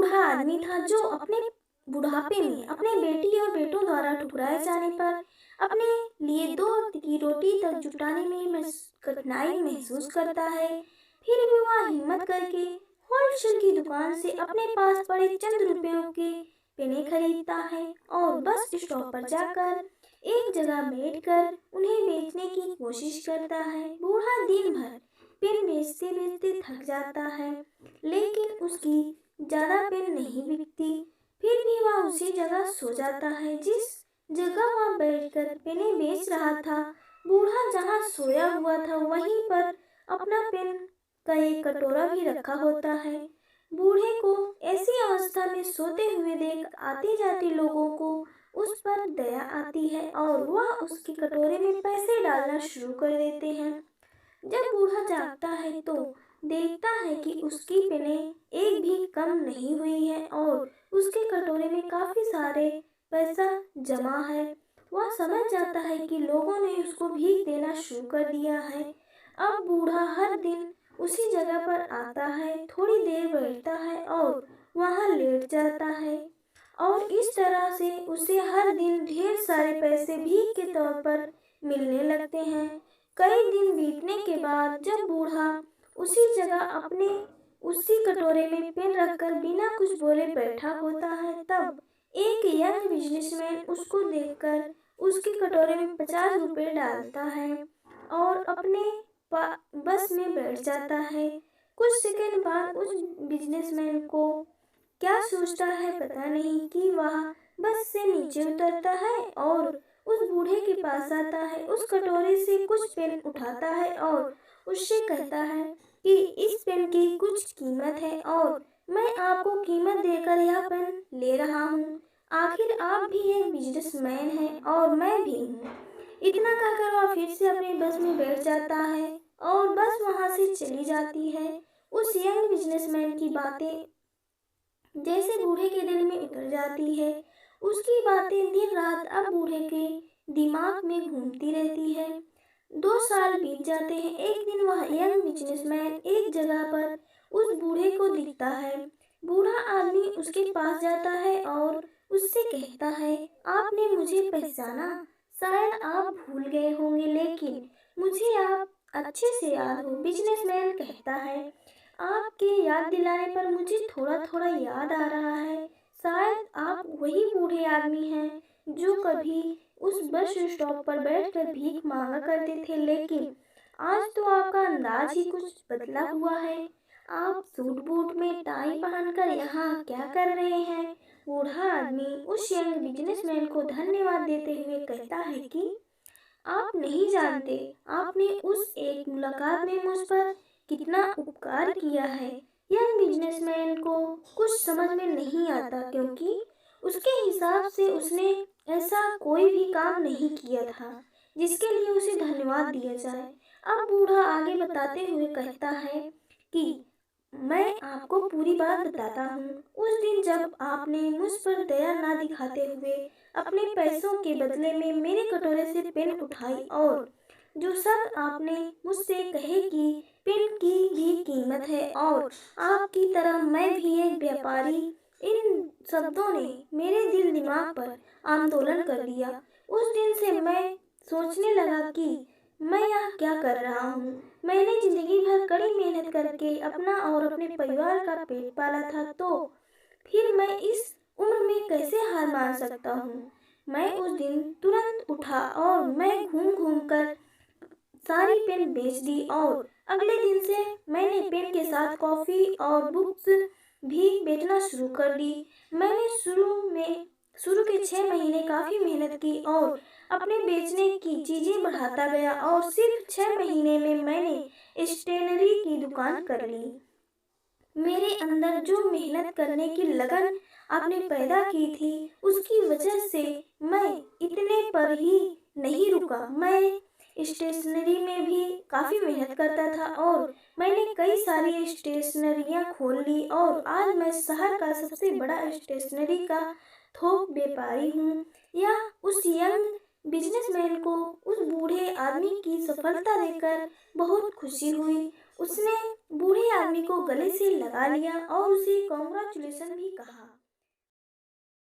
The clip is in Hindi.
बूढ़ा आदमी था जो अपने बुढ़ापे में अपने बेटी और बेटों द्वारा ठुकराए जाने पर अपने लिए दो वक्त की रोटी तक जुटाने में कठिनाई महसूस करता है। फिर भी वह हिम्मत करके होलसेल की दुकान से अपने पास पड़े चंद रुपयों के पेने खरीदता है और बस स्टॉप पर जाकर एक जगह बैठकर उन्हें बेचने की कोशिश करता है। बूढ़ा दिन भर पेन बेचते बेचते थक जाता है, लेकिन उसकी ज्यादा पेन नहीं बिकती। फिर भी वह उसी जगह सो जाता है जिस जगह वह बैठकर पेने बेच रहा था। बूढ़ा जहाँ सोया हुआ था वहीं पर अपना पेन का एक कटोरा भी रखा होता है। बूढ़े को ऐसी अवस्था में सोते हुए देख आते जाते लोगों को उस पर दया आती है और वह उसके कटोरे में पैसे डालना शुरू कर देते हैं। जब बूढ़ा जागता है तो देखता है कि उसकी पेनें एक भी कम नहीं हुई है और उसके कटोरे में काफी सारे पैसा जमा है। वह समझ जाता है कि लोगों ने उसको भीख देना शुरू कर दिया है। अब बूढ़ा हर दिन उसी जगह पर आता है, थोड़ी देर बैठता है और वहाँ लेट जाता है और इस तरह से उसे हर दिन ढेर सारे पैसे भीख के तौर पर मिलने लगते हैं। कई दिन बीतने के बाद जब बूढ़ा उसी जगह अपने उसी कटोरे में पेन रखकर बिना कुछ बोले बैठा होता है, तब एक यंग बिजनेसमैन उसको देखकर उसके कटोरे में 50 रुपए डालता है और अपने बस में बैठ जाता है। कुछ सेकंड बाद उस बिजनेसमैन को क्या सोचता है पता नहीं कि वह बस से नीचे उतरता है और उस बूढ़े के पास आता है, उस कटोरे से कुछ पेन उठाता है और उससे कहता है कि इस पेन की कुछ कीमत है और मैं आपको कीमत देकर यह पेन ले रहा हूँ। आखिर आप भी एक बिजनेसमैन हैं और मैं भी हूँ। इतना कहकर वह फिर से अपनी बस में बैठ जाता है और बस वहाँ से चली जाती है। उस यंग बिजनेसमैन की बातें जैसे बूढ़े के दिल में उतर जाती है। उसकी बातें दिन रात अब बूढ़े के दिमाग में घूमती रहती है। 2 साल बीत जाते हैं। एक दिन वह यंग बिजनेसमैन एक जगह पर उस बूढ़े को दिखता है। बूढ़ा आदमी उसके पास जाता है और उससे कहता है, आपने मुझे पहचाना? शायद आप भूल गए होंगे, लेकिन मुझे आप अच्छे से याद हो। बिजनेसमैन कहता है, आपके याद दिलाने पर मुझे थोड़ा थोड़ा याद आ रहा है। शायद आप वही बूढ़े आदमी हैं जो कभी उस बस स्टॉप पर बैठकर भीख मांगा करते थे, लेकिन आज तो आपका अंदाज ही कुछ बदला हुआ है। आप सूट बूट में टाई पहनकर यहाँ क्या कर रहे हैं? बूढ़ा आदमी उस यंग बिजनेसमैन को धन्यवाद देते हुए कहता है कि आप नहीं जानते आपने उस एक मुलाकात में मुझ पर कितना उपकार किया है। यंग बिजनेसमैन को कुछ समझ में नहीं आता, क्योंकि उसके हिसाब से उसने ऐसा कोई भी काम नहीं किया था जिसके लिए उसे धन्यवाद दिया जाए। अब बूढ़ा आगे बताते हुए कहता है कि मैं आपको पूरी बात बताता हूँ। उस दिन जब आपने मुझ पर दया ना दिखाते हुए अपने पैसों के बदले में मेरे कटोरे से पेन उठाई और जो सब आपने मुझसे कहे कि पेन की भी कीमत है और आपकी तरह मैं भी एक व्यापारी, इन शब्दों ने मेरे दिल दिमाग पर आंदोलन कर दिया। उस दिन से मैं सोचने लगा कि मैं यहाँ क्या कर रहा हूँ। मैंने जिंदगी भर कड़ी मेहनत करके अपना और अपने परिवार का पेट पाला था, तो फिर मैं इस उम्र में कैसे हार मान सकता हूँ। मैं उस दिन तुरंत उठा और मैं घूम घूम कर सारी पेन बेच दी और अगले दिन से मैंने पेन के साथ कॉफी और बुक्स भी बेचना शुरू कर दी। मैंने शुरू के 6 महीने काफी मेहनत की और अपने बेचने की चीजें बढ़ाता गया और सिर्फ 6 महीने में मैंने स्टेशनरी की दुकान कर ली। मेरे अंदर जो मेहनत करने की लगन आपने पैदा की थी, उसकी वजह से मैं इतने पर ही नहीं रुका। मैं स्टेशनरी में भी काफ़ी मेहनत करता था और मैंने कई सारी स्टेशनरियाँ खोल ली और आज मैं शहर का सबसे बड़ा स्टेशनरी का थोक व्यापारी हूँ। यह उस यंग बिजनेसमैन को उस बूढ़े आदमी की सफलता देखकर बहुत खुशी हुई। उसने बूढ़े आदमी को गले से लगा लिया और उसे कॉन्ग्रेचुलेशन भी कहा।